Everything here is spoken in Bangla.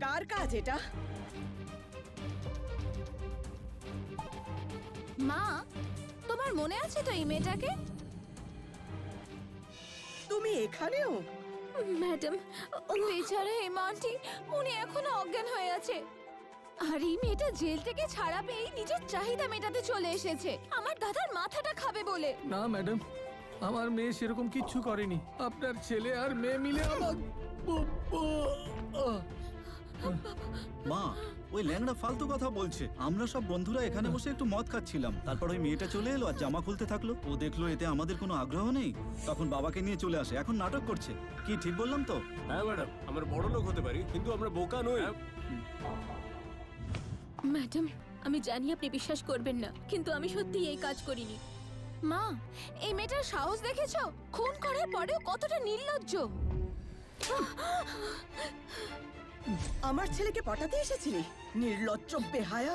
কার কাজ এটা? মা, তোমার মনে আছে তো এই মেয়েটাকে? তুমি এখানেও? ম্যাডাম, বেচারা হেমা আন্টি, উনি এখনো অজ্ঞান হয়ে আছে। আর এই মেয়েটা জেল থেকে ছাড়া পেয়ে নিজের চাহিদা মেটাতে চলে এসেছে আমার দাদার মাথাটা খাবে বলে। না ম্যাডাম, আমার মেয়ে সেরকম কিচ্ছু করেনি। আপনার ছেলে আর মেয়ে মিলে আমার মা, ওই ল্যাংড়া ফালতু কথা বলছে। আমরা সব বন্ধুরা এখানে বসে একটু মদ খাচ্ছিলাম, তারপর ওই মেয়েটা চলে এলো আর জামা খুলতে থাকলো। ও দেখলো এতে আমাদের কোনো আগ্রহ নেই, তখন বাবাকে নিয়ে চলে আসে। এখন নাটক করছে। কি ঠিক বললাম তো? হ্যাঁ ম্যাডাম, আমরা বড় লোক হতে পারি কিন্তু আমরা বোকা নই। ম্যাডাম, আমি জানি আপনি বিশ্বাস করবেন না, কিন্তু আমি সত্যি এই কাজ করিনি। মা, এই মেয়েটার সাহস দেখেছো? খুন করার পরেও কতটা নির্লজ্জ। আমার ছেলেকে পটাতে এসেছিলি? নির্লজ্জ বেহায়া।